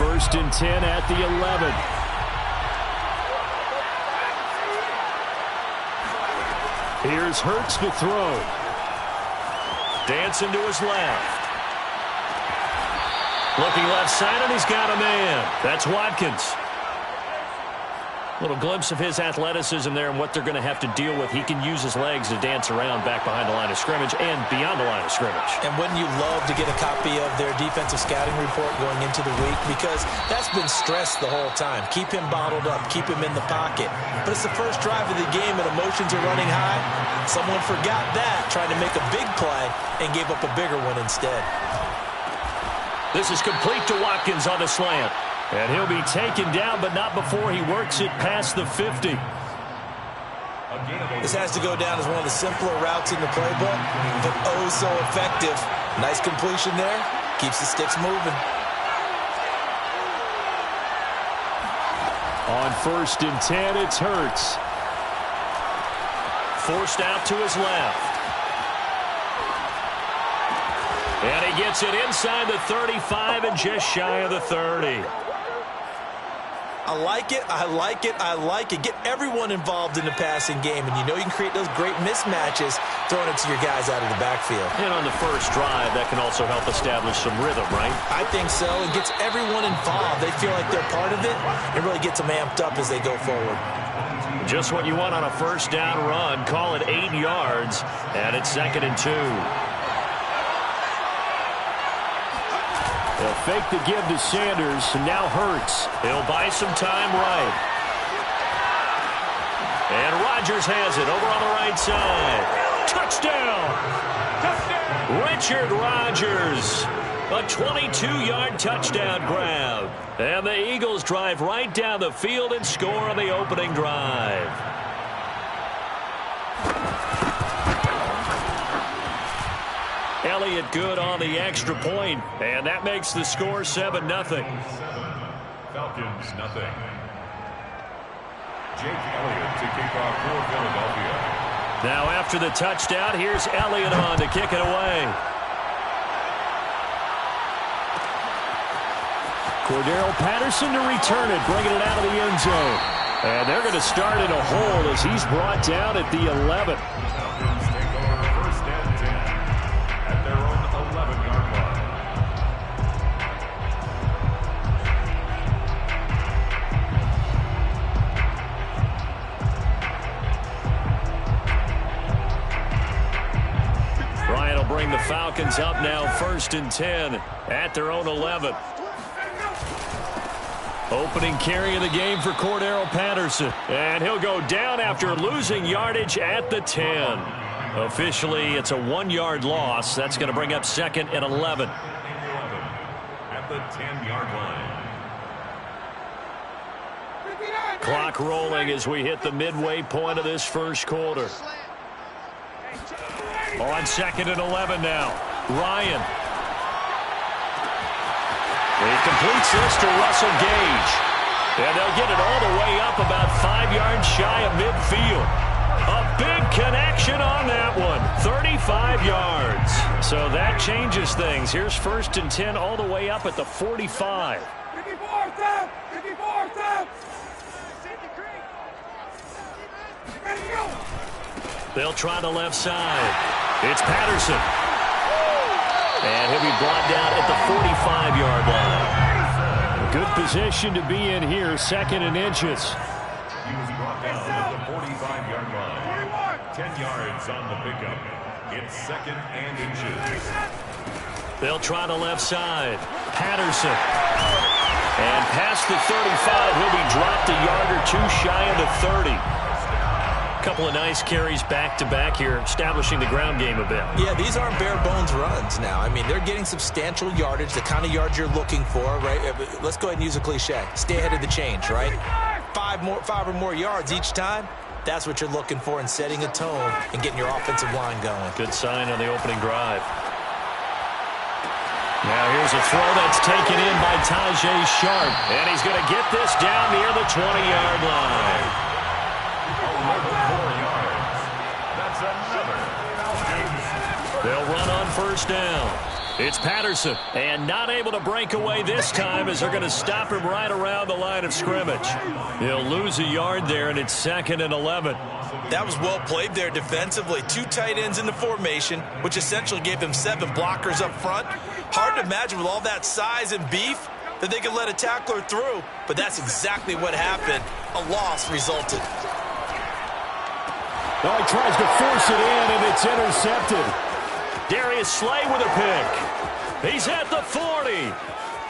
first and 10 at the 11. Here's Hurts to throw. Dancing to his left. Looking left side, and he's got a man. That's Watkins. Little glimpse of his athleticism there and what they're going to have to deal with. He can use his legs to dance around back behind the line of scrimmage and beyond the line of scrimmage. And wouldn't you love to get a copy of their defensive scouting report going into the week? Because that's been stressed the whole time. Keep him bottled up. Keep him in the pocket. But it's the first drive of the game and emotions are running high. Someone forgot that, trying to make a big play and gave up a bigger one instead. This is complete to Watkins on the slant. And he'll be taken down, but not before he works it past the 50. This has to go down as one of the simpler routes in the playbook, but oh so effective. Nice completion there. Keeps the sticks moving. On first and 10, it's Hurts. Forced out to his left. And he gets it inside the 35 and just shy of the 30. I like it, I like it, I like it. Get everyone involved in the passing game, and you know you can create those great mismatches throwing it to your guys out of the backfield. And on the first drive, that can also help establish some rhythm, right? I think so. It gets everyone involved. They feel like they're part of it and really gets them amped up as they go forward. Just what you want on a first down run. Call it 8 yards, and it's 2nd and 2. They'll fake the give to Sanders, and now Hurts. He'll buy some time right. And Rodgers has it over on the right side. Touchdown! Richard Rodgers. A 22-yard touchdown grab. And the Eagles drive right down the field and score on the opening drive. Elliott good on the extra point, and that makes the score 7-0. Falcons, nothing. Jake Elliott to kick off for Philadelphia. Now after the touchdown, here's Elliott on to kick it away. Cordero Patterson to return it, bringing it out of the end zone. And they're going to start in a hole as he's brought down at the 11. Falcons take over first and 10 at their own 11-yard line. Bryant will bring the Falcons up now, 1st and 10 at their own 11. Opening carry of the game for Cordero Patterson. And he'll go down after losing yardage at the 10. Officially, it's a 1-yard loss. That's going to bring up 2nd and 11. At the 10-yard line. Clock rolling as we hit the midway point of this first quarter. On 2nd and 11 now. Ryan. He completes this to Russell Gage. And they'll get it all the way up about 5 yards shy of midfield. A big connection on that one. 35 yards. So that changes things. Here's 1st and 10 all the way up at the 45. They'll try the left side. It's Patterson. And he'll be brought down at the 45-yard line. Good position to be in here, 2nd and inches. He was brought down at the 45-yard line. 10 yards on the pickup. It's 2nd and inches. They'll try the left side. Patterson. And past the 35, he'll be dropped a yard or two shy of the 30. Couple of nice carries back-to-back here, establishing the ground game a bit. Yeah, these aren't bare-bones runs now. I mean, they're getting substantial yardage, the kind of yards you're looking for, right? Let's go ahead and use a cliche. Stay ahead of the change, right? 5 or more yards each time. That's what you're looking for in setting a tone and getting your offensive line going. Good sign on the opening drive. Now here's a throw that's taken in by Tajay Sharp. And he's going to get this down near the 20-yard line. 4 yards. That's another. They'll run on 1st down. It's Patterson, and not able to break away this time as they're going to stop him right around the line of scrimmage. He'll lose a yard there, and it's 2nd and 11. That was well played there defensively. 2 tight ends in the formation, which essentially gave them 7 blockers up front. Hard to imagine with all that size and beef that they could let a tackler through, but that's exactly what happened. A loss resulted. Oh, he tries to force it in, and it's intercepted. Darius Slay with a pick. He's at the 40.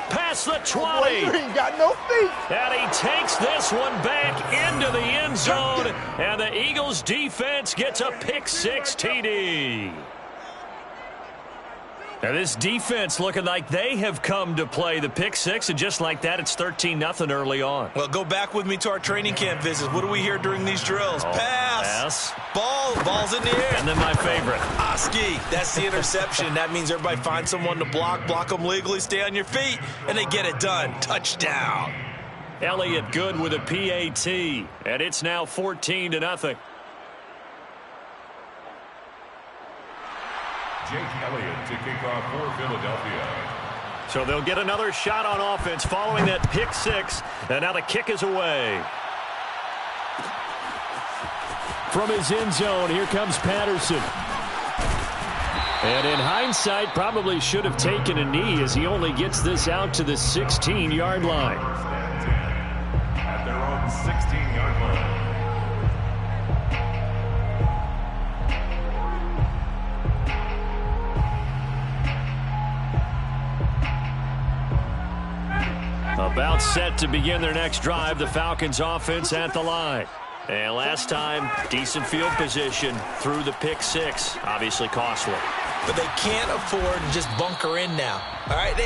Past the 20. He got no feet. And he takes this one back into the end zone. And the Eagles defense gets a pick 6 TD. Now this defense looking like they have come to play the pick 6, and just like that, it's 13-0 early on. Well, go back with me to our training camp visits. What do we hear during these drills? Pass. Ball's in the air. And then my favorite. Oski. That's the interception. That means everybody finds someone to block them legally, stay on your feet, and they get it done. Touchdown. Elliott good with a PAT, and it's now 14-0. Jake Elliott to kick off for Philadelphia. So they'll get another shot on offense following that pick 6, and now the kick is away. From his end zone, here comes Patterson. And in hindsight, probably should have taken a knee as he only gets this out to the 16-yard line. At their own 16-yard line. About set to begin their next drive, the Falcons offense at the line. And last time, decent field position through the pick 6, obviously costly. But they can't afford to just bunker in now. All right,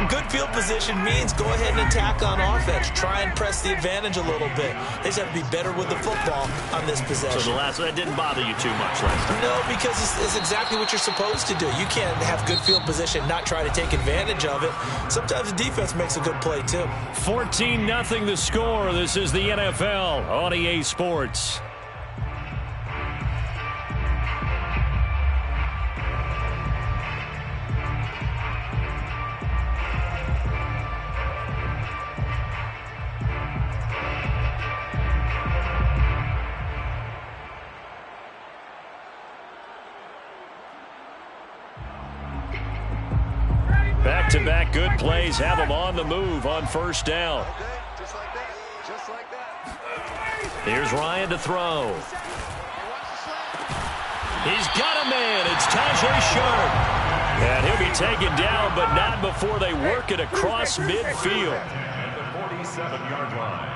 good field position means go ahead and attack on offense. Try and press the advantage a little bit. They just have to be better with the football on this possession. So that didn't bother you too much last time? No, because it's exactly what you're supposed to do. You can't have good field position, not try to take advantage of it. Sometimes the defense makes a good play, too. 14-0 the score. This is the NFL on EA Sports. Back-to-back good plays have them on the move on first down. Just like that. Just like that. Here's Ryan to throw. He's got a man. It's Tajay Sharp. And he'll be taken down, but not before they work it across midfield. At the 47-yard line.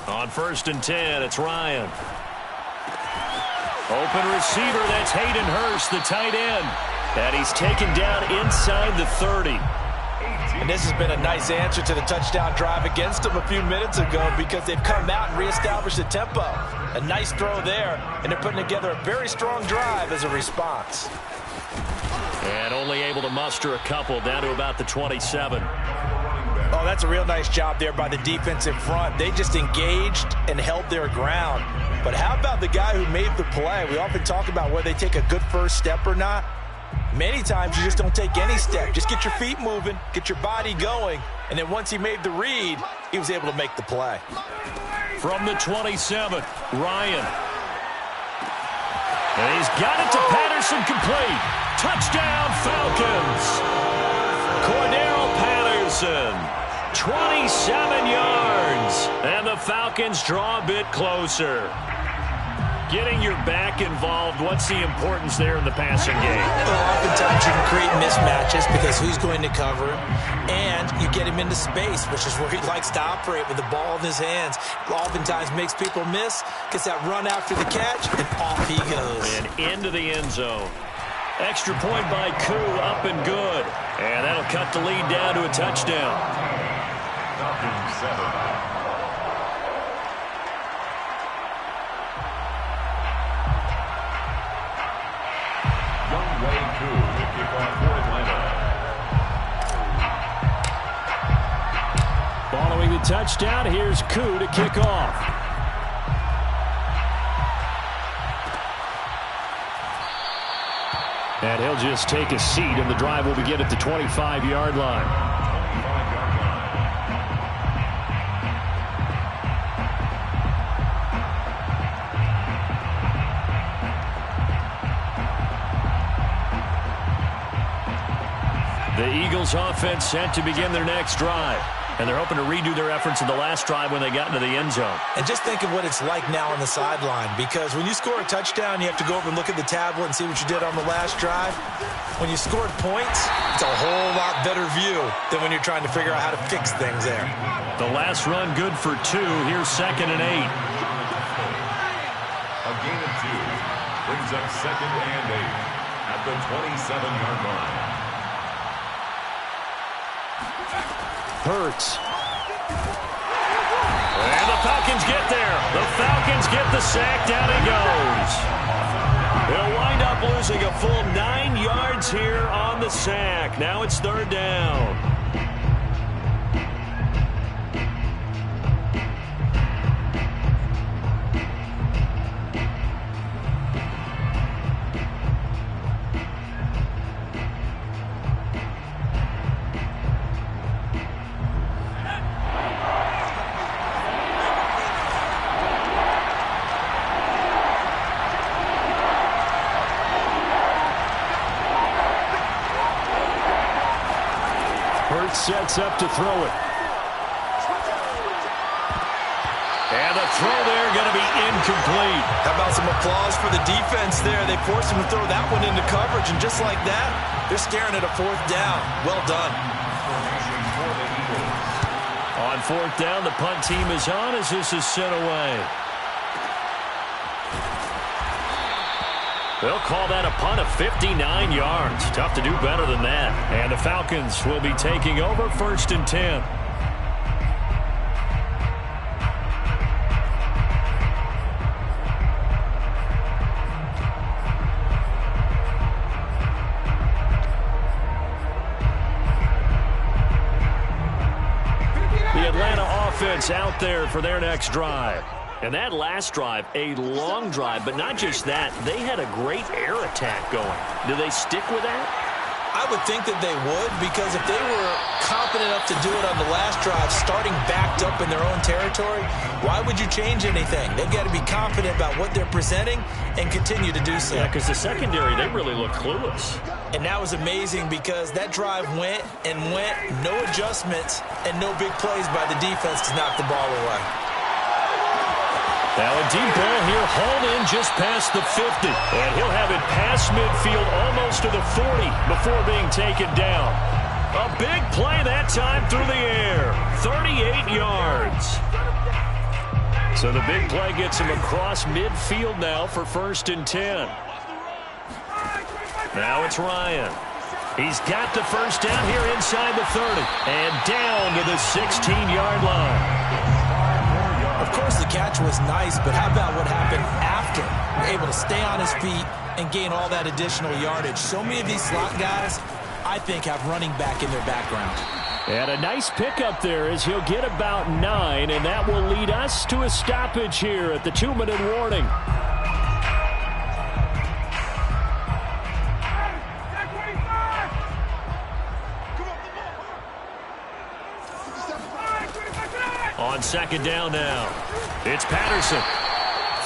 On 1st and 10, it's Ryan. Open receiver, that's Hayden Hurst, the tight end. And he's taken down inside the 30. And this has been a nice answer to the touchdown drive against them a few minutes ago because they've come out and reestablished the tempo. A nice throw there, and they're putting together a very strong drive as a response. And only able to muster a couple down to about the 27. Oh, that's a real nice job there by the defense in front. They just engaged and held their ground. But how about the guy who made the play? We often talk about whether they take a good first step or not. Many times you just don't take any step. Just get your feet moving, get your body going, and then once he made the read, he was able to make the play. From the 27, Ryan. And he's got it to Patterson, complete. Touchdown, Falcons. Cordero Patterson. 27 yards. And the Falcons draw a bit closer. Getting your back involved, what's the importance there in the passing game? Well, oftentimes you can create mismatches because who's going to cover him, and you get him into space, which is where he likes to operate with the ball in his hands. Oftentimes makes people miss, gets that run after the catch, and off he goes. And into the end zone. Extra point by Koo, up and good. And that'll cut the lead down to a touchdown. Falcons 7. Following the touchdown, here's Koo to kick off. And he'll just take a seat, and the drive will begin at the 25-yard line. The Eagles offense set to begin their next drive. And they're hoping to redo their efforts in the last drive when they got into the end zone. And just think of what it's like now on the sideline, because when you score a touchdown, you have to go over and look at the tablet and see what you did on the last drive. When you scored points, it's a whole lot better view than when you're trying to figure out how to fix things there. The last run good for 2. Here's 2nd and 8. A gain of 2 brings up 2nd and 8 at the 27-yard line. Hurts. And the Falcons get there. The Falcons get the sack. Down he goes. They'll wind up losing a full 9 yards here on the sack. Now it's 3rd down. Sets up to throw it. And the throw there going to be incomplete. How about some applause for the defense there? They forced him to throw that one into coverage, and just like that, they're staring at a 4th down. Well done. On 4th down, the punt team is on as this is sent away. They'll call that a punt of 59 yards. Tough to do better than that. And the Falcons will be taking over 1st and 10. The Atlanta offense out there for their next drive. And that last drive, a long drive, but not just that. They had a great air attack going. Do they stick with that? I would think that they would, because if they were confident enough to do it on the last drive, starting backed up in their own territory, why would you change anything? They've got to be confident about what they're presenting and continue to do so. Yeah, because the secondary, they really look clueless. And that was amazing, because that drive went and went, no adjustments, and no big plays by the defense to knock the ball away. Now a deep ball here, hauled in just past the 50. And he'll have it past midfield, almost to the 40, before being taken down. A big play that time through the air. 38 yards. So the big play gets him across midfield now for 1st and 10. Now it's Ryan. He's got the 1st down here inside the 30. And down to the 16-yard line. Of course, the catch was nice, but how about what happened after? Able to stay on his feet and gain all that additional yardage. So many of these slot guys, I think, have running back in their background. And a nice pickup there as he'll get about 9, and that will lead us to a stoppage here at the 2-minute warning. On 2nd down now, it's Patterson.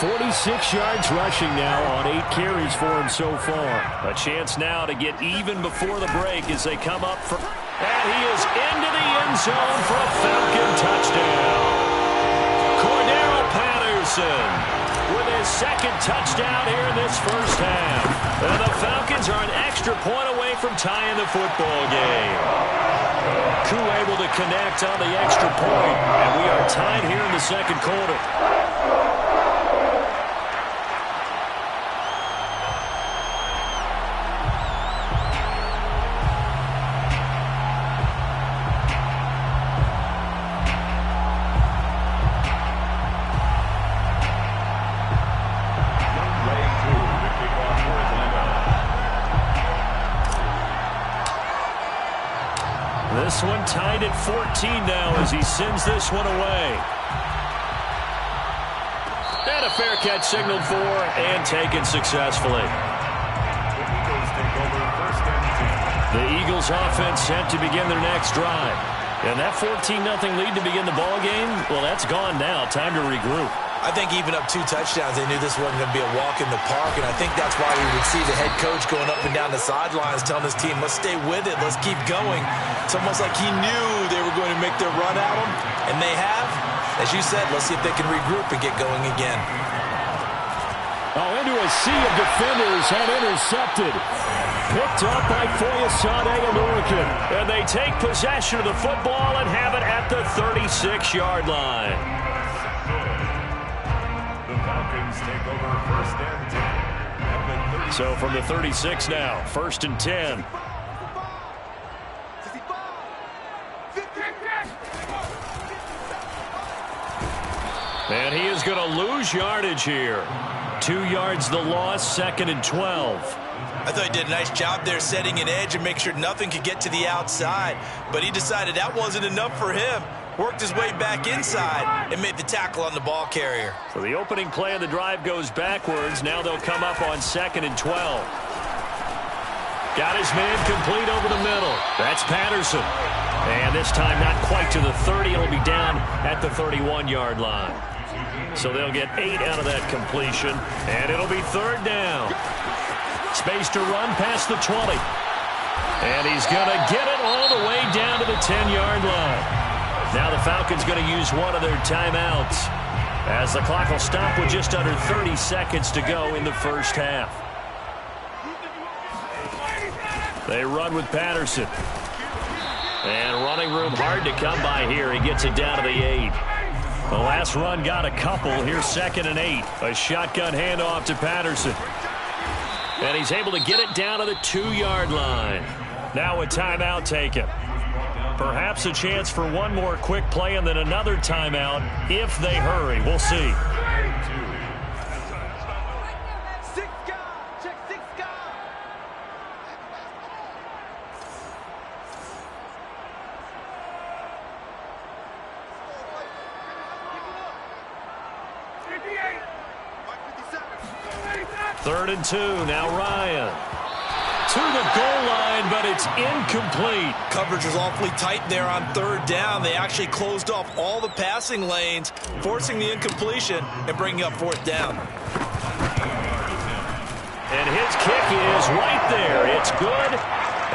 46 yards rushing now on 8 carries for him so far. A chance now to get even before the break as they come up for... And he is into the end zone for a Falcon touchdown. Cordero Patterson with his 2nd touchdown here in this 1st half. And the Falcons are an extra point away from tying the football game. Koo able to connect on the extra point, and we are tied here in the 2nd quarter. This one tied at 14 now as he sends this one away. And a fair catch signaled for and taken successfully. The Eagles take over Eagles offense set to begin their next drive. And that 14-0 lead to begin the ball game, well, that's gone now. Time to regroup. I think even up 2 touchdowns, they knew this wasn't going to be a walk in the park, and I think that's why we would see the head coach going up and down the sidelines telling his team, let's stay with it, let's keep going. It's almost like he knew they were going to make their run at him, and they have. As you said, let's see if they can regroup and get going again. Oh, into a sea of defenders and intercepted. Picked up by Foyesade and Oregon. And they take possession of the football and have it at the 36-yard line. The Falcons take over first and 10. At the So from the 36 now, first and 10. And he is going to lose yardage here. 2 yards the loss, second and 12. I thought he did a nice job there setting an edge and make sure nothing could get to the outside. But he decided that wasn't enough for him. Worked his way back inside and made the tackle on the ball carrier. So the opening play of the drive goes backwards. Now they'll come up on second and 12. Got his man complete over the middle. That's Patterson. And this time not quite to the 30. It'll be down at the 31-yard line. So they'll get 8 out of that completion. And it'll be third down. Space to run past the 20. And he's going to get it all the way down to the 10-yard line. Now the Falcons going to use one of their timeouts as the clock will stop with just under 30 seconds to go in the first half. They run with Patterson. And running room hard to come by here. He gets it down to the 8. The last run got a couple. Here's second and 8. A shotgun handoff to Patterson. And he's able to get it down to the 2-yard line. Now a timeout taken. Perhaps a chance for one more quick play and then another timeout if they hurry. We'll see. Third and 2. Now Ryan. To the goal line, but it's incomplete. Coverage was awfully tight there on third down. They actually closed off all the passing lanes, forcing the incompletion and bringing up fourth down. And his kick is right there. It's good.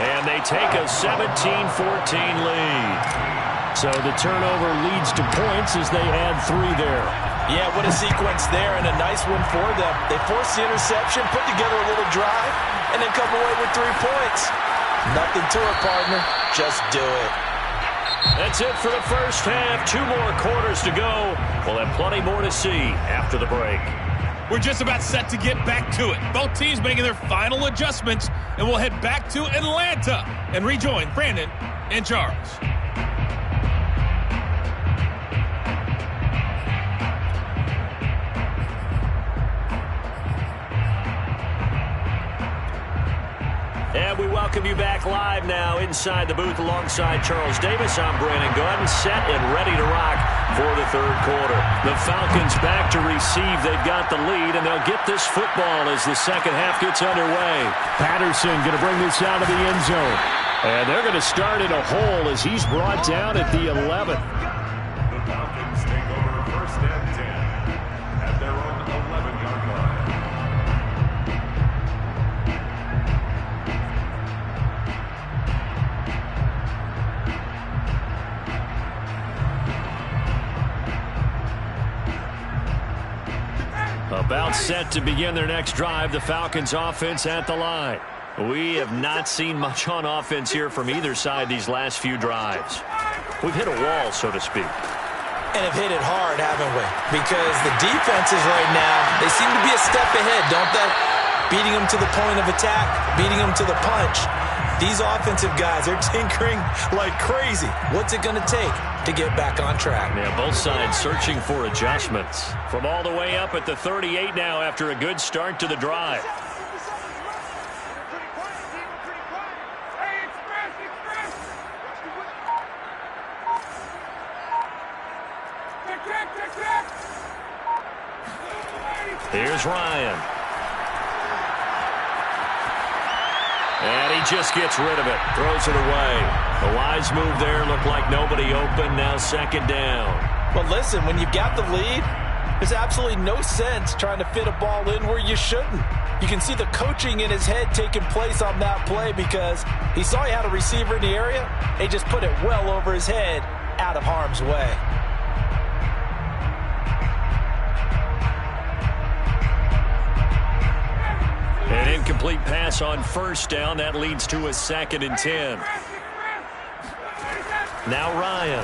And they take a 17-14 lead. So the turnover leads to points as they add 3 there. Yeah, what a sequence there, and a nice one for them. They forced the interception, put together a little drive, and then come away with 3 points. Nothing to it, partner. Just do it. That's it for the first half. 2 more quarters to go. We'll have plenty more to see after the break. We're just about set to get back to it. Both teams making their final adjustments, and we'll head back to Atlanta and rejoin Brandon and Charles. And we welcome you back live now inside the booth alongside Charles Davis. I'm Brandon Gordon, set and ready to rock for the third quarter. The Falcons back to receive. They've got the lead, and they'll get this football as the second half gets underway. Patterson going to bring this out of the end zone. And they're going to start in a hole as he's brought down at the 11. The Falcons take over first and 10 at their own 11-yard line. About set to begin their next drive, the Falcons offense at the line. We have not seen much on offense here from either side these last few drives. We've hit a wall, so to speak. And have hit it hard, haven't we? Because the defenses right now, they seem to be a step ahead, don't they? Beating them to the point of attack, beating them to the punch. These offensive guys, they're tinkering like crazy. What's it going to take to get back on track? Yeah, both sides searching for adjustments. From all the way up at the 38 now after a good start to the drive. Here's Ryan. And he just gets rid of it. Throws it away. A wise move there. Looked like nobody open. Now second down. Well, listen, when you've got the lead, there's absolutely no sense trying to fit a ball in where you shouldn't. You can see the coaching in his head taking place on that play because he saw he had a receiver in the area. He just put it well over his head out of harm's way. An incomplete pass on first down. That leads to a 2nd and 10. Now Ryan.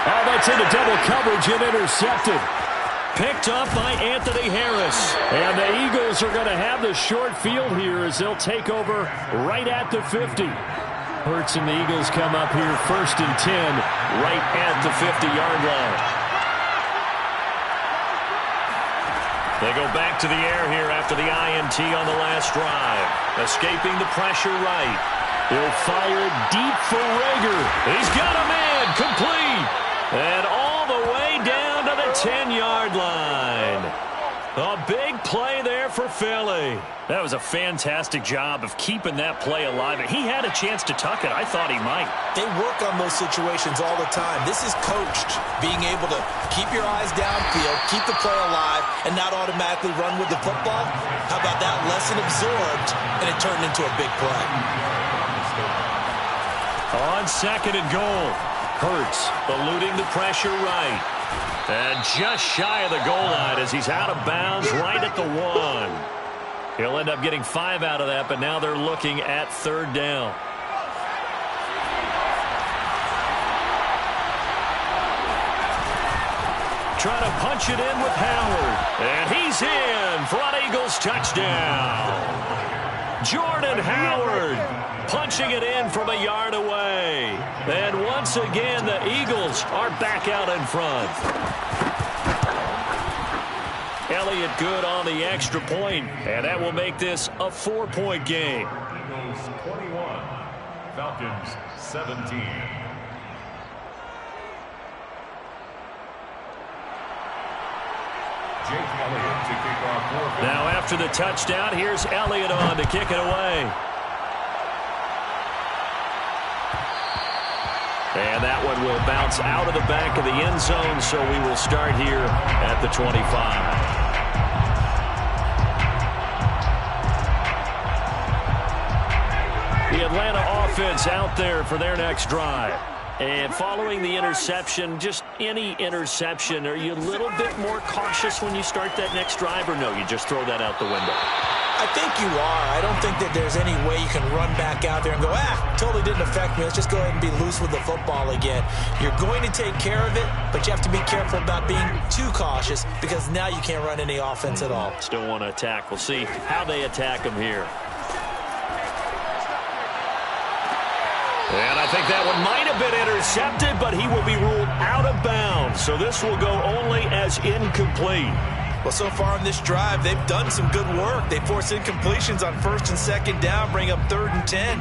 Oh, that's into double coverage and intercepted. Picked up by Anthony Harris. And the Eagles are going to have the short field here as they'll take over right at the 50. Hurts and the Eagles come up here 1st and 10 right at the 50-yard line. They go back to the air here after the INT on the last drive. Escaping the pressure right. He'll fire deep for Rager. He's got a man complete. And all the way down to the 10-yard line. A big play there for Philly. That was a fantastic job of keeping that play alive. He had a chance to tuck it. I thought he might. They work on those situations all the time. This is coached, being able to keep your eyes downfield, keep the play alive, and not automatically run with the football. How about that? Lesson absorbed, and it turned into a big play. On 2nd and goal. Hurts eluding the pressure right. And just shy of the goal line as he's out of bounds right at the 1. He'll end up getting 5 out of that, but now they're looking at 3rd down. Trying to punch it in with Howard. And he's in for an Eagles touchdown. Jordan Howard punching it in from a yard away. And once again, the Eagles are back out in front. Elliott good on the extra point, and that will make this a 4-point game. Eagles 21, Falcons 17. Jake Elliott to kick off. Now after the touchdown, here's Elliott on to kick it away. And that one will bounce out of the back of the end zone, so we will start here at the 25. The Atlanta offense out there for their next drive. And following the interception, just any interception, are you a little bit more cautious when you start that next drive, or no, you just throw that out the window? I think you are. I don't think that there's any way you can run back out there and go, totally didn't affect me. Let's just go ahead and be loose with the football again. You're going to take care of it, but you have to be careful about being too cautious because now you can't run any offense at all. Still want to attack. We'll see how they attack him here. And I think that one might have been intercepted, but he will be ruled out of bounds. So this will go only as incomplete. Well, so far in this drive, they've done some good work. They force incompletions on 1st and 2nd down, bring up 3rd and 10.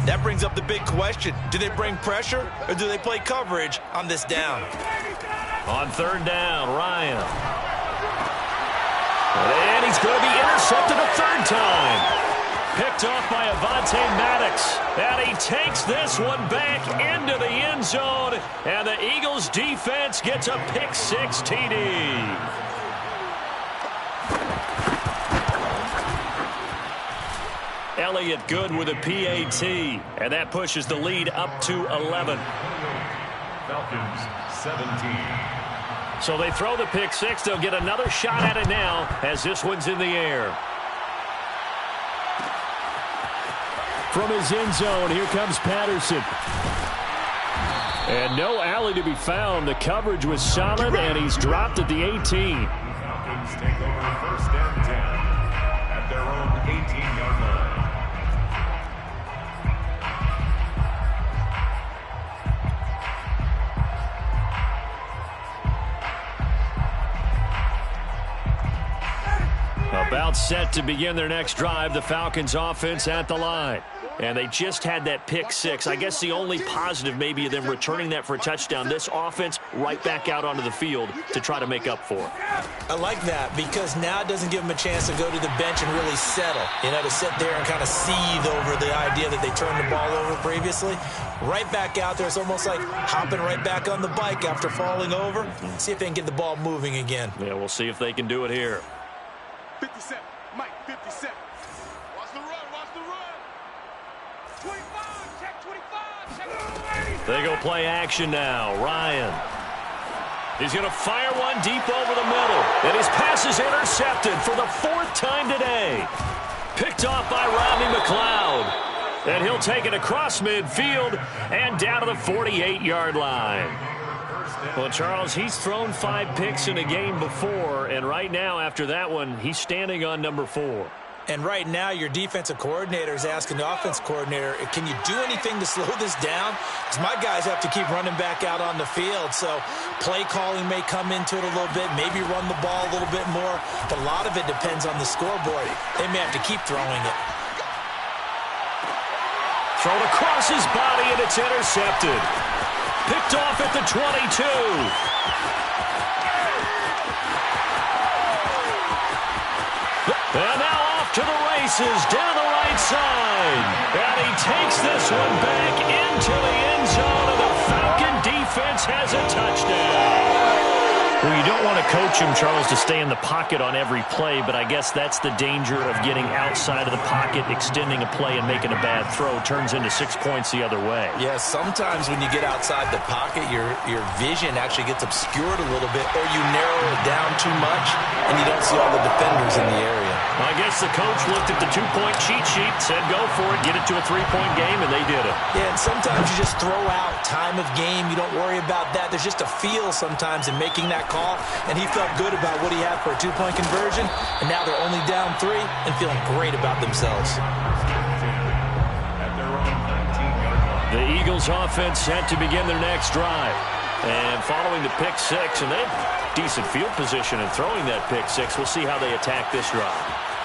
That brings up the big question. Do they bring pressure or do they play coverage on this down? On 3rd down, Ryan. And he's going to be intercepted a 3rd time. Picked off by vonte Maddox. And he takes this one back into the end zone. And the Eagles defense gets a pick-6 TD. Elliott good with a PAT. And that pushes the lead up to 11. Falcons 17. So they throw the pick-6. They'll get another shot at it now as this one's in the air. From his end zone, here comes Patterson. And no alley to be found. The coverage was solid, and he's dropped at the 18. Falcons take over 1st and 10 at their own 18-yard line. About set to begin their next drive. The Falcons offense at the line. And they just had that pick six. I guess the only positive maybe of them returning that for a touchdown. This offense right back out onto the field to try to make up for it. I like that because now it doesn't give them a chance to go to the bench and really settle. You know, to sit there and kind of seethe over the idea that they turned the ball over previously. Right back out there. It's almost like hopping right back on the bike after falling over. See if they can get the ball moving again. Yeah, we'll see if they can do it here. 57. Mike, 57. Watch the run. Watch the run. 25. Check 25. Check 25. They go play action now. Ryan. He's going to fire one deep over the middle. And his pass is intercepted for the fourth time today. Picked off by Rodney McLeod. And he'll take it across midfield and down to the 48-yard line. Well, Charles, he's thrown 5 picks in a game before, and right now after that one, he's standing on number 4. And right now, your defensive coordinator is asking the offense coordinator, can you do anything to slow this down? Because my guys have to keep running back out on the field. So play calling may come into it a little bit, maybe run the ball a little bit more. But a lot of it depends on the scoreboard. They may have to keep throwing it. Thrown across his body, and it's intercepted. Picked off at the 22. And now off to the races, down the right side. And he takes this one back into the end zone, and the Falcon defense has a touchdown. Well, you don't want to coach him, Charles, to stay in the pocket on every play, but I guess that's the danger of getting outside of the pocket, extending a play, and making a bad throw. Turns into 6 points the other way. Yeah, sometimes when you get outside the pocket, your vision actually gets obscured a little bit, or you narrow it down too much, and you don't see all the defenders in the area. I guess the coach looked at the 2-point cheat sheet, said go for it, get it to a 3-point game, and they did it. Yeah, and sometimes you just throw out time of game. You don't worry about that. There's just a feel sometimes in making that call, and he felt good about what he had for a 2-point conversion, and now they're only down 3 and feeling great about themselves. The Eagles offense set to begin their next drive. And following the pick six, and they have decent field position in throwing that pick six. We'll see how they attack this drive.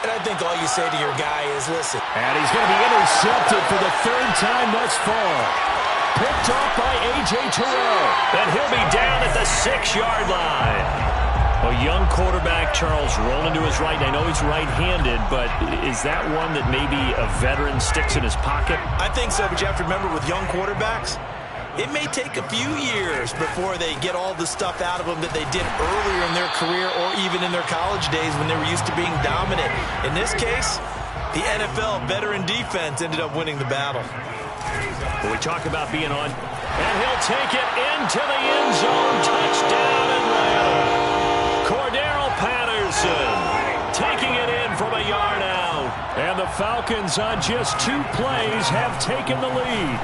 And I think all you say to your guy is, listen. And he's going to be intercepted for the 3rd time thus far. Picked off by A.J. Terrell. And he'll be down at the 6-yard line. A young quarterback, Charles, rolling to his right. I know he's right-handed, but is that one that maybe a veteran sticks in his pocket? I think so, but you have to remember with young quarterbacks, it may take a few years before they get all the stuff out of them that they did earlier in their career or even in their college days when they were used to being dominant. In this case, the NFL veteran defense ended up winning the battle. We talk about being on, and he'll take it into the end zone. Touchdown Atlanta. Cordero Patterson taking it in from a yard out. And the Falcons on just 2 plays have taken the lead.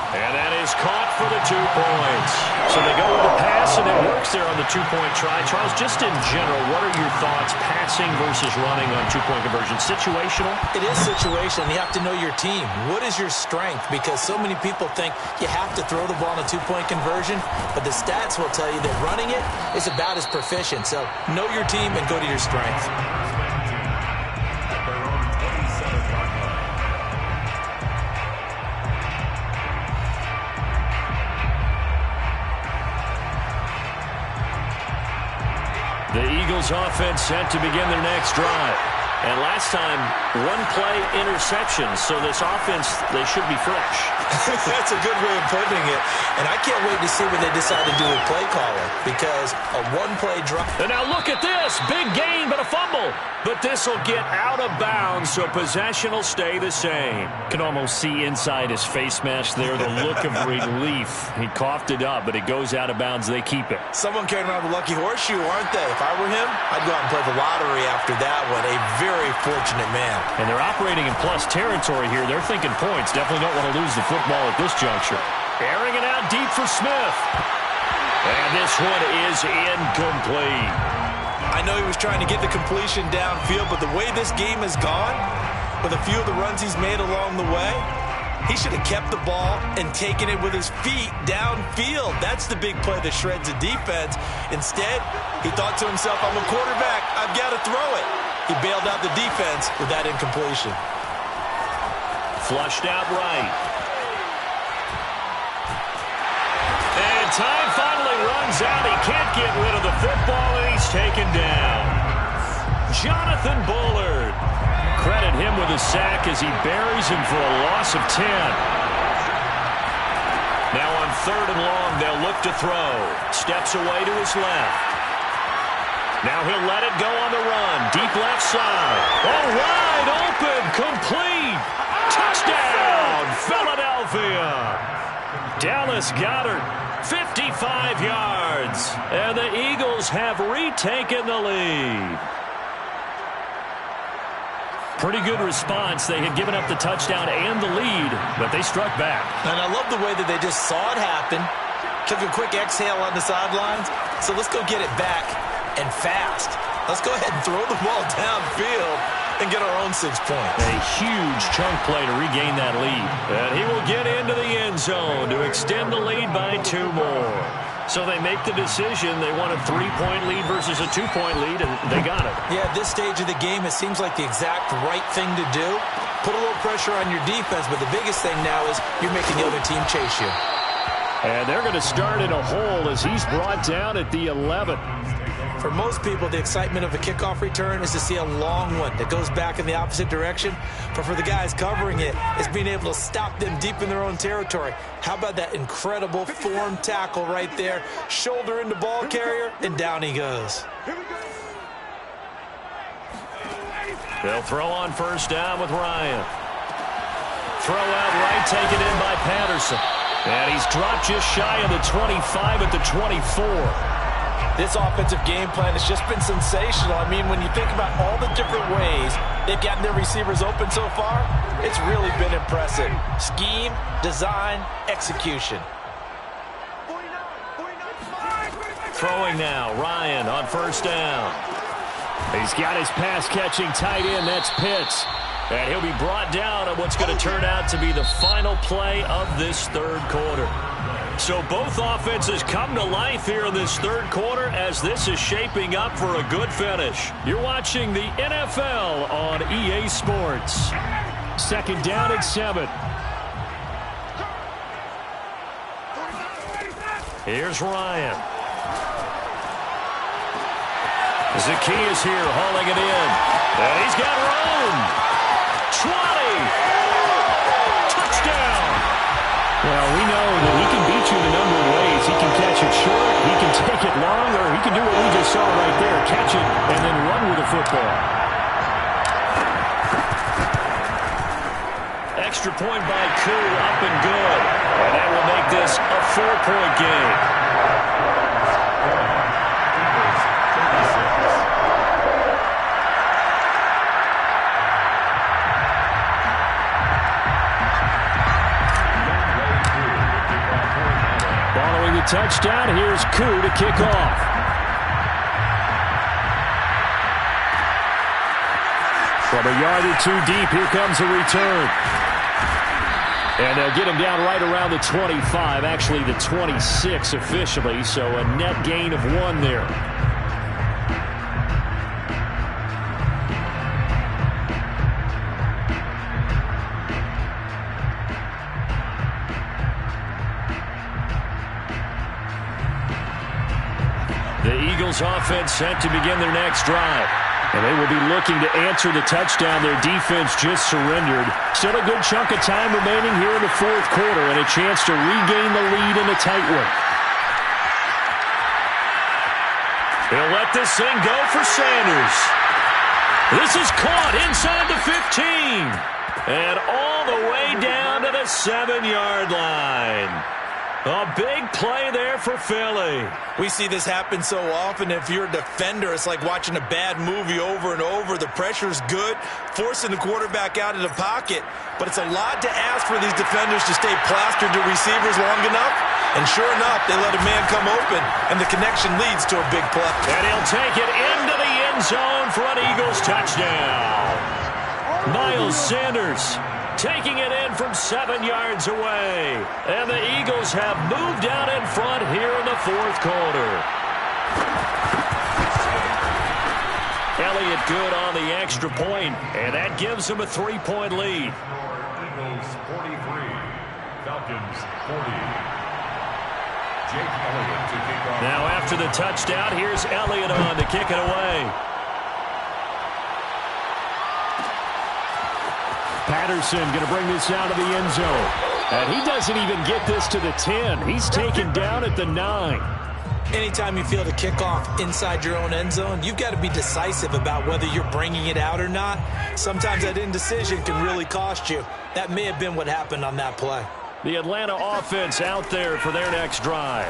And that is caught for the 2 points. So they go with the pass, and it works there on the 2-point try. Charles, just in general, what are your thoughts, passing versus running on 2-point conversion? Situational? It is situational. You have to know your team. What is your strength? Because so many people think you have to throw the ball on a 2-point conversion, but the stats will tell you that running it is about as proficient. So know your team and go to your strength. The Eagles offense set to begin their next drive. And last time, 1-play interception. So this offense, they should be fresh. That's a good way of putting it. And I can't wait to see what they decide to do with play calling, because a 1-play drive. And now look at this. Big gain, but a fumble. But this will get out of bounds, so possession will stay the same. Can almost see inside his face mask there, the look of relief. He coughed it up, but it goes out of bounds. They keep it. Someone carrying around the lucky horseshoe, aren't they? If I were him, I'd go out and play the lottery after that one. A very fortunate man. And they're operating in plus territory here. They're thinking points. Definitely don't want to lose the football at this juncture. Airing it out deep for Smith. And this one is incomplete. I know he was trying to get the completion downfield, but the way this game has gone, with a few of the runs he's made along the way, he should have kept the ball and taken it with his feet downfield. That's the big play that shreds the defense. Instead, he thought to himself, I'm a quarterback. I've got to throw it. He bailed out the defense with that incompletion. Flushed out right. And time finally runs out. He can't get rid of the football, and he's taken down. Jonathan Bullard. Credit him with a sack as he buries him for a loss of 10. Now on 3rd and long, they'll look to throw. Steps away to his left. Now he'll let it go on the run. Deep left side. Oh, wide open. Complete. Touchdown, Philadelphia. Dallas Goedert, 55 yards. And the Eagles have retaken the lead. Pretty good response. They had given up the touchdown and the lead, but they struck back. And I love the way that they just saw it happen. Took a quick exhale on the sidelines. So let's go get it back and fast. Let's go ahead and throw the ball downfield and get our own 6 points. A huge chunk play to regain that lead. And he will get into the end zone to extend the lead by 2 more. So they make the decision. They want a 3-point lead versus a 2-point lead, and they got it. Yeah, at this stage of the game, it seems like the exact right thing to do. Put a little pressure on your defense, but the biggest thing now is you're making the other team chase you. And they're going to start in a hole as he's brought down at the 11. For most people, the excitement of a kickoff return is to see a long one that goes back in the opposite direction. But for the guys covering it, it's being able to stop them deep in their own territory. How about that incredible form tackle right there? Shoulder into ball carrier, and down he goes. They'll throw on 1st down with Ryan. Throw out right, taken in by Patterson. And he's dropped just shy of the 25 at the 24. This offensive game plan has just been sensational. I mean, when you think about all the different ways they've gotten their receivers open so far, it's really been impressive. Scheme, design, execution. Throwing now, Ryan on 1st down. He's got his pass-catching tight end. That's Pitts. And he'll be brought down on what's going to turn out to be the final play of this 3rd quarter. So both offenses come to life here in this 3rd quarter as this is shaping up for a good finish. You're watching the NFL on EA Sports. 2nd down and 7. Here's Ryan. Zacchaeus here hauling it in. And he's got room. 20. Touchdown. Well, we know that he can beat you in a number of ways. He can catch it short, he can take it long, or he can do what we just saw right there, catch it and then run with the football. Extra point by Koo, up and good. And that will make this a 4-point game. Touchdown. Here's Koo to kick off. From a yard or 2 deep, here comes a return. And they'll get him down right around the 25, actually the 26 officially, so a net gain of 1 there. The Eagles offense set to begin their next drive. And they will be looking to answer the touchdown their defense just surrendered. Still a good chunk of time remaining here in the 4th quarter and a chance to regain the lead in a tight one. He'll let this thing go for Sanders. This is caught inside the 15. And all the way down to the 7-yard line. A big play there for Philly. We see this happen so often. If you're a defender, it's like watching a bad movie over and over. The pressure's good, forcing the quarterback out of the pocket. But it's a lot to ask for these defenders to stay plastered to receivers long enough. And sure enough, they let a man come open, and the connection leads to a big play. And he'll take it into the end zone for an Eagles touchdown. Miles Sanders taking it in from 7 yards away. And the Eagles have moved out in front here in the 4th quarter. Elliott good on the extra point, and that gives them a 3-point lead. Broncos 43, Falcons 40. Jake Elliott to kick off. Now after the touchdown, here's Elliott on to kick it away. Patterson going to bring this out of the end zone. And he doesn't even get this to the 10. He's taken down at the 9. Anytime you field a kickoff inside your own end zone, you've got to be decisive about whether you're bringing it out or not. Sometimes that indecision can really cost you. That may have been what happened on that play. The Atlanta offense out there for their next drive.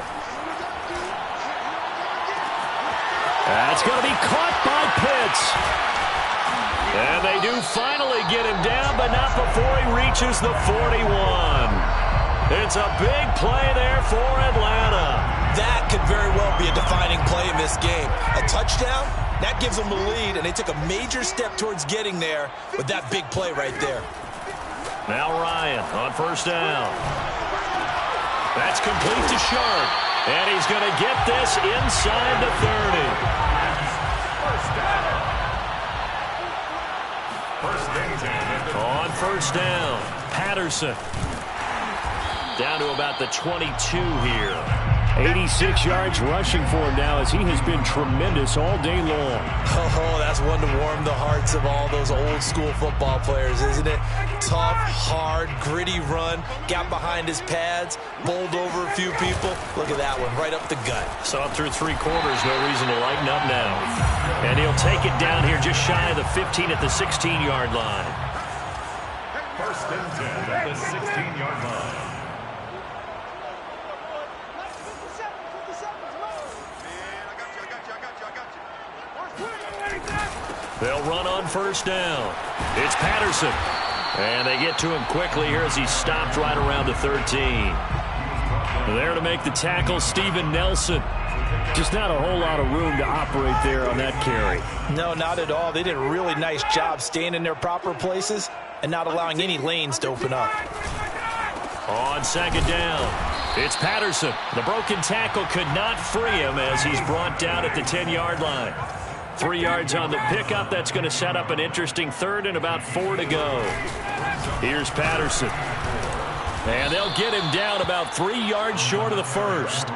That's going to be caught by Pitts. And they do finally get him down, but not before he reaches the 41. It's a big play there for Atlanta. That could very well be a defining play in this game. A touchdown, that gives them the lead, and they took a major step towards getting there with that big play right there. Now Ryan on first down. That's complete to Sharp. And he's going to get this inside the 30. First down. On first down, Patterson. Down to about the 22 here. 86 yards rushing for him now as he has been tremendous all day long. Oh, that's one to warm the hearts of all those old school football players, isn't it? Tough, hard, gritty run, got behind his pads, bowled over a few people. Look at that one, right up the gut. Saw it through 3 quarters, no reason to lighten up now. And he'll take it down here just shy of the 15 at the 16-yard line. First and 10 at the 16-yard line. They'll run on first down. It's Patterson. And they get to him quickly here as he stopped right around the 13. There to make the tackle, Steven Nelson. Just not a whole lot of room to operate there on that carry. No, not at all. They did a really nice job staying in their proper places and not allowing any lanes to open up. On second down, it's Patterson. The broken tackle could not free him as he's brought down at the 10-yard line. 3 yards on the pickup. That's going to set up an interesting third and about 4 to go. Here's Patterson. And they'll get him down about 3 yards short of the first.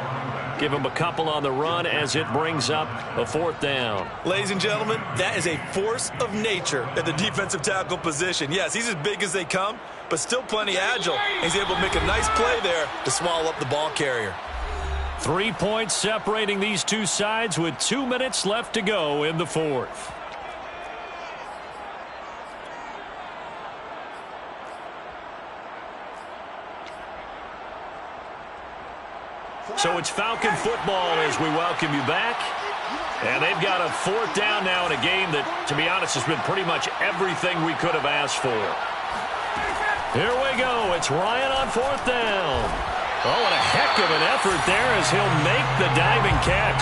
Give him a couple on the run as it brings up a 4th down. Ladies and gentlemen, that is a force of nature at the defensive tackle position. Yes, he's as big as they come, but still plenty agile. He's able to make a nice play there to swallow up the ball carrier. 3 points separating these two sides with 2 minutes left to go in the 4th. So it's Falcon football as we welcome you back. And they've got a 4th down now in a game that, to be honest, has been pretty much everything we could have asked for. Here we go. It's Ryan on 4th down. Oh, what a heck of an effort there as he'll make the diving catch.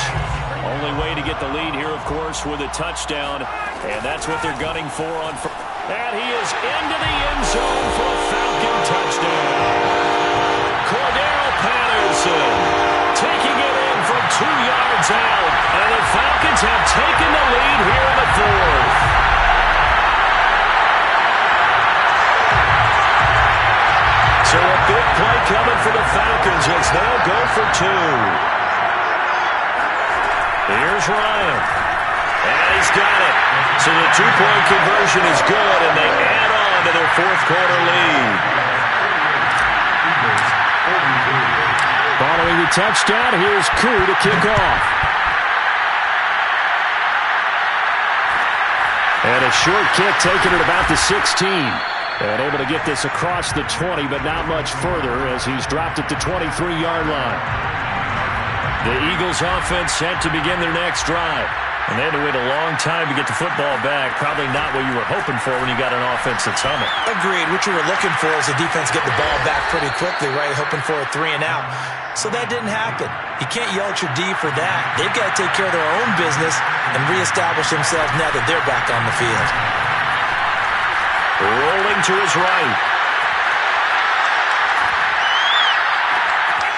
Only way to get the lead here, of course, with a touchdown. And that's what they're gunning for on first. And he is into the end zone for a Falcon touchdown. Cordero Patterson taking it in from 2 yards out. And the Falcons have taken the lead here in the 4th. So a big play coming for the Falcons as they'll go for 2. Here's Ryan. And he's got it. So the 2-point conversion is good, and they add on to their 4th quarter lead. Following the touchdown, here's Koo to kick off. And a short kick taken at about the 16. And able to get this across the 20, but not much further as he's dropped at the 23-yard line. The Eagles offense set to begin their next drive. And they had to wait a long time to get the football back. Probably not what you were hoping for when you got an offense that's humming. Agreed. What you were looking for is the defense get the ball back pretty quickly, right? Hoping for a 3 and out. So that didn't happen. You can't yell at your D for that. They've got to take care of their own business and reestablish themselves now that they're back on the field. Rolling to his right.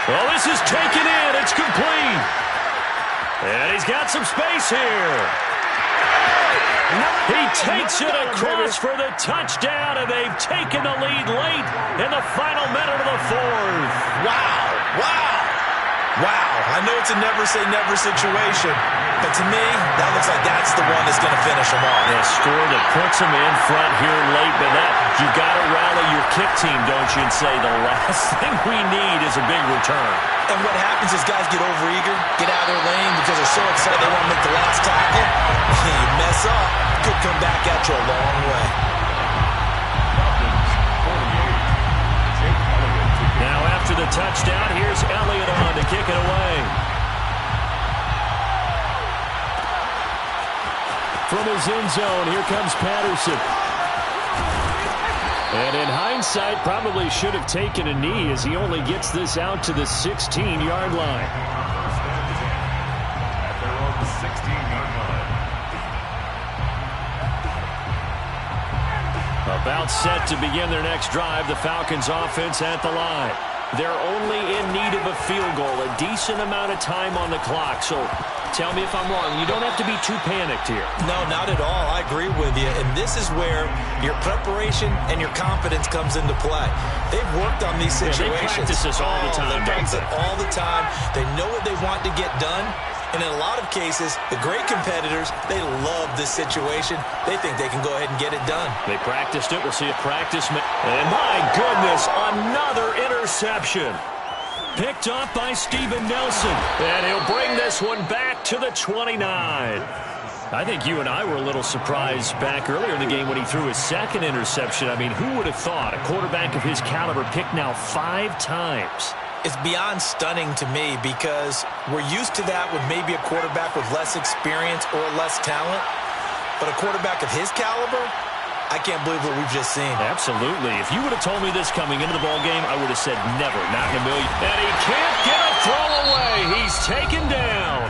Well, this is taken in. It's complete. And he's got some space here. He takes it across for the touchdown, and they've taken the lead late in the final minute of the fourth. Wow. Wow. Wow. I know it's a never-say-never situation, but to me, that looks like that's the one that's going to finish them off. A score that puts them in front here late, but you got to rally your kick team, don't you, and say the last thing we need is a big return. And what happens is guys get overeager, get out of their lane because they're so excited they want to make the last tackle. You mess up, could come back at you a long way. Now after the touchdown, here's Elliott on to kick it away. From his end zone, here comes Patterson. And in hindsight, probably should have taken a knee as he only gets this out to the 16-yard line. At their own 16-yard line. About set to begin their next drive, the Falcons offense at the line. They're only in need of a field goal, a decent amount of time on the clock. So tell me if I'm wrong. You don't have to be too panicked here. No, not at all. I agree with you. And this is where your preparation and your confidence comes into play. They've worked on these situations. They practice this all the time. They practice it all the time. They know what they want to get done. And in a lot of cases, the great competitors, they love this situation. They think they can go ahead and get it done. They practiced it. We'll see a practice. And my goodness, another interception. Picked off by Steven Nelson. And he'll bring this one back to the 29. I think you and I were a little surprised back earlier in the game when he threw his second interception. I mean, who would have thought a quarterback of his caliber picked now 5 times? It's beyond stunning to me because we're used to that with maybe a quarterback with less experience or less talent. But a quarterback of his caliber, I can't believe what we've just seen. Absolutely. If you would have told me this coming into the ballgame, I would have said never, not in a million. And he can't get a throw away. He's taken down.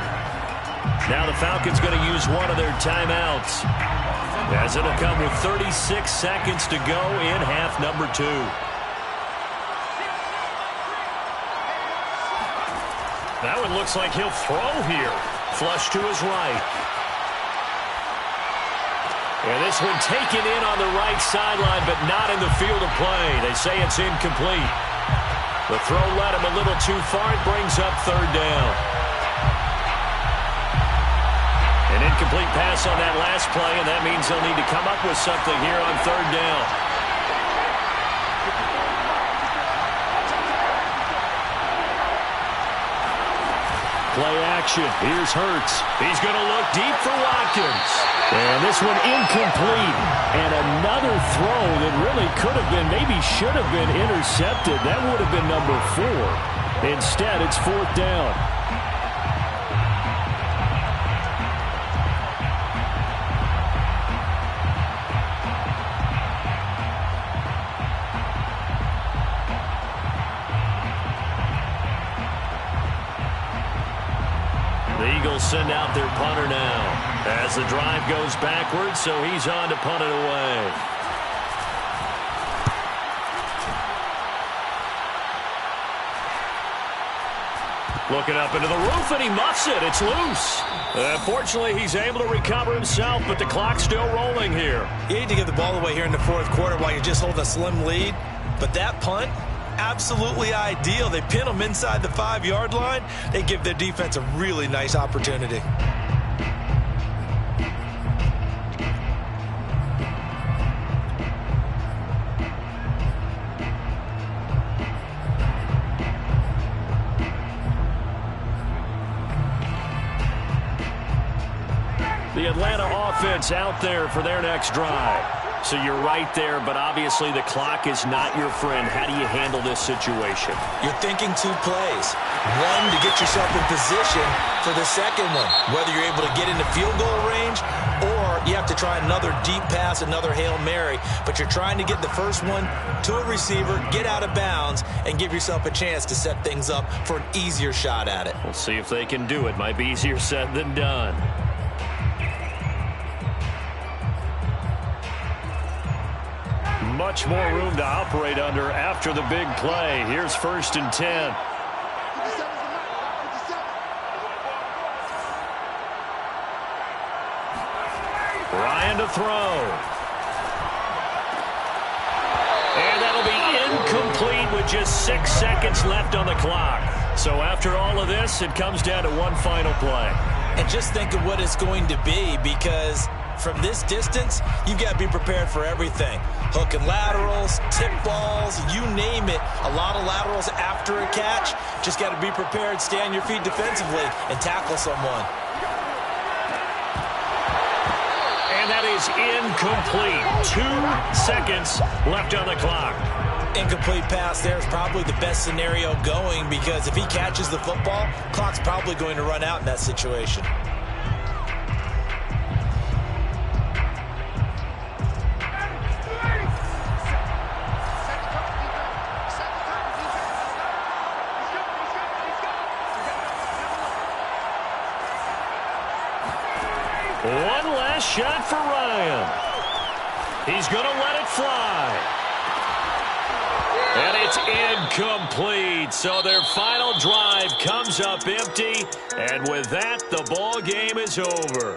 Now the Falcons going to use one of their timeouts, as it'll come with 36 seconds to go in half number 2. That one looks like he'll throw here. Flush to his right. And this one taken in on the right sideline, but not in the field of play. They say it's incomplete. The throw led him a little too far. It brings up 3rd down. An incomplete pass on that last play, and that means they'll need to come up with something here on 3rd down. Play action. Here's Hurts. He's going to look deep for Watkins. And this one incomplete. And another throw that really could have been, maybe should have been intercepted. That would have been number 4. Instead, it's 4th down. The Eagles send out their punter now as the drive goes backwards, so he's on to punt it away. Looking up into the roof, and he muffs it. It's loose. Fortunately, he's able to recover himself, but the clock's still rolling here. You need to get the ball away here in the 4th quarter while you're just holding a slim lead. But that punt, absolutely ideal. They pin them inside the 5-yard line. They give their defense a really nice opportunity. The Atlanta offense out there for their next drive. So you're right there, but obviously the clock is not your friend. How do you handle this situation? You're thinking 2 plays. One, to get yourself in position for the second one, whether you're able to get into field goal range or you have to try another deep pass, another Hail Mary. But you're trying to get the first one to a receiver, get out of bounds, and give yourself a chance to set things up for an easier shot at it. We'll see if they can do it. Might be easier said than done. Much more room to operate under after the big play. Here's 1st and 10. to throw. And that'll be incomplete with just 6 seconds left on the clock. So after all of this, it comes down to one final play. And just think of what it's going to be, because from this distance, you've got to be prepared for everything. Hook and laterals, tip balls, you name it. A lot of laterals after a catch. Just got to be prepared, stay on your feet defensively, and tackle someone. And that is incomplete. 2 seconds left on the clock. Incomplete pass there is probably the best scenario going, because if he catches the football, clock's probably going to run out in that situation. One last shot for Ryan. He's going to let it fly. And it's incomplete. So their final drive comes up empty. And with that, the ball game is over.